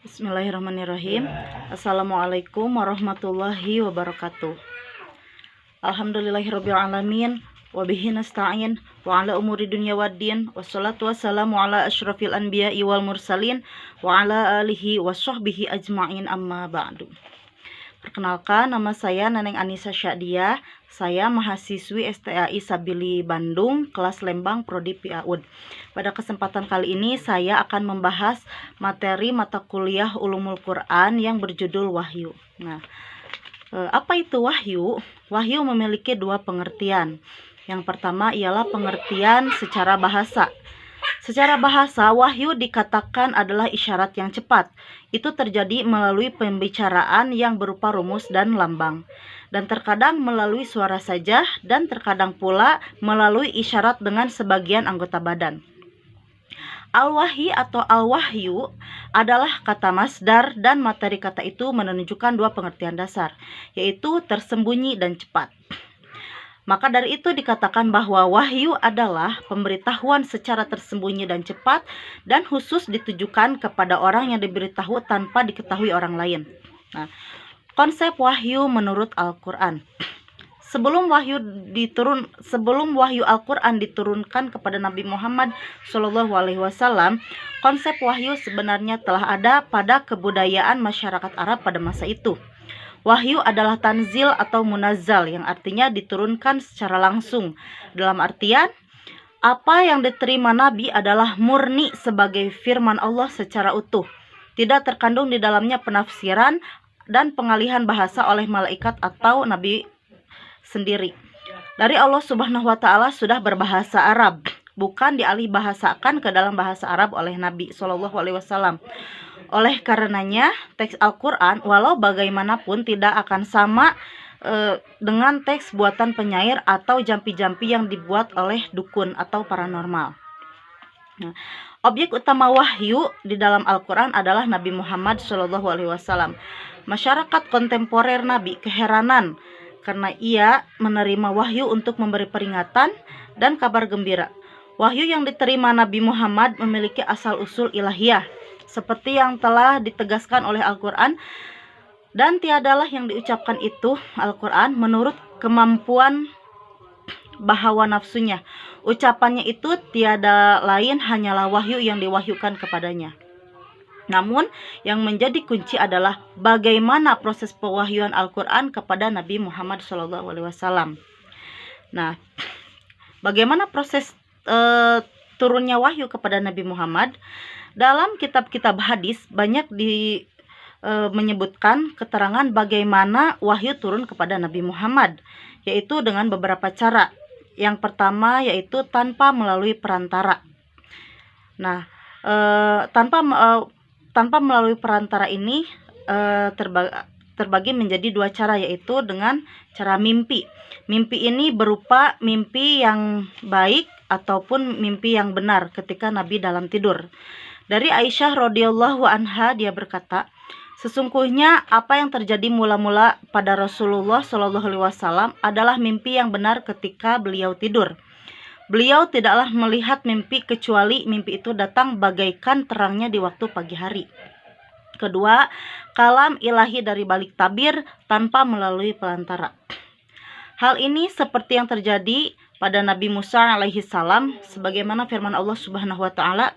Bismillahirrahmanirrahim. Assalamualaikum warahmatullahi wabarakatuh. Alhamdulillahirrabbilalamin. Wabihi nasta'in wa ala umuri dunya waddin. Wassalatu wassalamu ala ashrafil anbiya'i wal mursalin wa ala alihi wa sahbihi ajma'in, amma ba'du. Perkenalkan, nama saya Neneng Anissa Syadiah. Saya mahasiswi STAI Sabili Bandung, kelas Lembang Prodi PAUD. Pada kesempatan kali ini saya akan membahas materi mata kuliah Ulumul Quran yang berjudul Wahyu. Nah, apa itu wahyu? Wahyu memiliki dua pengertian. Yang pertama ialah pengertian secara bahasa. Secara bahasa, wahyu dikatakan adalah isyarat yang cepat. Itu terjadi melalui pembicaraan yang berupa rumus dan lambang. Dan terkadang melalui suara saja, dan terkadang pula melalui isyarat dengan sebagian anggota badan. Al-wahyi atau al-wahyu adalah kata masdar, dan materi kata itu menunjukkan dua pengertian dasar, yaitu tersembunyi dan cepat. Maka dari itu dikatakan bahwa wahyu adalah pemberitahuan secara tersembunyi dan cepat, dan khusus ditujukan kepada orang yang diberitahu tanpa diketahui orang lain. Nah, konsep wahyu menurut Al-Quran. Sebelum wahyu Al-Quran diturunkan kepada Nabi Muhammad SAW, konsep wahyu sebenarnya telah ada pada kebudayaan masyarakat Arab pada masa itu. Wahyu adalah tanzil atau munazzal, yang artinya diturunkan secara langsung. Dalam artian, apa yang diterima Nabi adalah murni sebagai firman Allah secara utuh. Tidak terkandung di dalamnya penafsiran dan pengalihan bahasa oleh malaikat atau Nabi sendiri. Dari Allah Subhanahu wa Ta'ala sudah berbahasa Arab, bukan dialih bahasakan ke dalam bahasa Arab oleh Nabi SAW. Oleh karenanya, teks Al-Quran walau bagaimanapun tidak akan sama dengan teks buatan penyair atau jampi-jampi yang dibuat oleh dukun atau paranormal. Nah, objek utama wahyu di dalam Al-Quran adalah Nabi Muhammad SAW. Masyarakat kontemporer Nabi keheranan karena ia menerima wahyu untuk memberi peringatan dan kabar gembira. Wahyu yang diterima Nabi Muhammad memiliki asal-usul ilahiyah, seperti yang telah ditegaskan oleh Al-Quran, dan tiadalah yang diucapkan itu Al-Quran menurut kemampuan bahawa nafsunya. Ucapannya itu tiada lain hanyalah wahyu yang diwahyukan kepadanya. Namun yang menjadi kunci adalah bagaimana proses pewahyuan Al-Quran kepada Nabi Muhammad SAW. Nah, bagaimana proses turunnya wahyu kepada Nabi Muhammad? Dalam kitab-kitab hadis banyak menyebutkan keterangan bagaimana wahyu turun kepada Nabi Muhammad, yaitu dengan beberapa cara. Yang pertama yaitu tanpa melalui perantara. Nah, tanpa melalui perantara ini terbagi menjadi dua cara, yaitu dengan cara mimpi. Mimpi ini berupa mimpi yang baik ataupun mimpi yang benar ketika Nabi dalam tidur. Dari Aisyah radhiyallahu anha, dia berkata, sesungguhnya apa yang terjadi mula-mula pada Rasulullah SAW adalah mimpi yang benar ketika beliau tidur. Beliau tidaklah melihat mimpi kecuali mimpi itu datang bagaikan terangnya di waktu pagi hari. Kedua, kalam ilahi dari balik tabir tanpa melalui pelantara. Hal ini seperti yang terjadi pada Nabi Musa alaihissalam, sebagaimana firman Allah Subhanahu wa Ta'ala,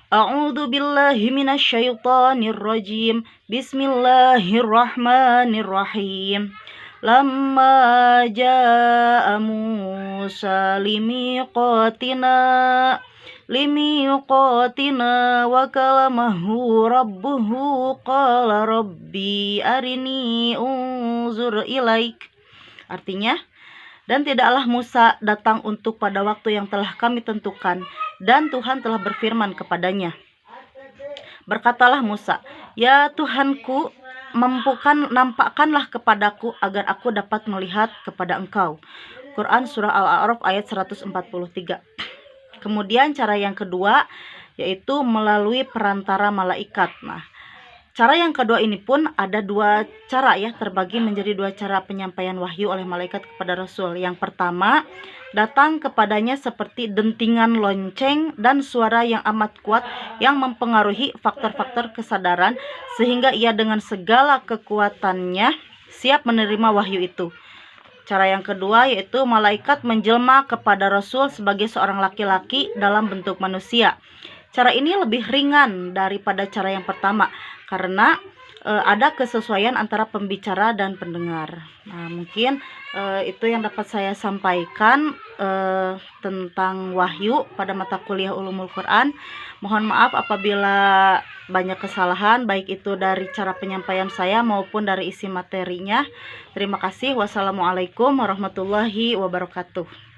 A'udzu billahi minasyaitonir rajim. Bismillahirrahmanirrahim. Lamma jaa Musa limiqatina wa kalamahu rabbuhu qala rabbi arini unzur ilaik. Artinya, dan tidaklah Musa datang untuk pada waktu yang telah kami tentukan, dan Tuhan telah berfirman kepadanya. Berkatalah Musa, ya Tuhanku, nampakkanlah kepadaku agar aku dapat melihat kepada engkau. Quran Surah Al-A'raf ayat 143. Kemudian cara yang kedua yaitu melalui perantara malaikat. Nah, cara yang kedua ini pun ada dua cara, ya, terbagi menjadi dua cara penyampaian wahyu oleh malaikat kepada Rasul. Yang pertama datang kepadanya seperti dentingan lonceng dan suara yang amat kuat yang mempengaruhi faktor-faktor kesadaran sehingga ia dengan segala kekuatannya siap menerima wahyu itu. Cara yang kedua yaitu malaikat menjelma kepada Rasul sebagai seorang laki-laki dalam bentuk manusia. Cara ini lebih ringan daripada cara yang pertama karena ada kesesuaian antara pembicara dan pendengar. Nah, mungkin itu yang dapat saya sampaikan tentang wahyu pada mata kuliah Ulumul Quran. Mohon maaf apabila banyak kesalahan, baik itu dari cara penyampaian saya maupun dari isi materinya. Terima kasih. Wassalamualaikum warahmatullahi wabarakatuh.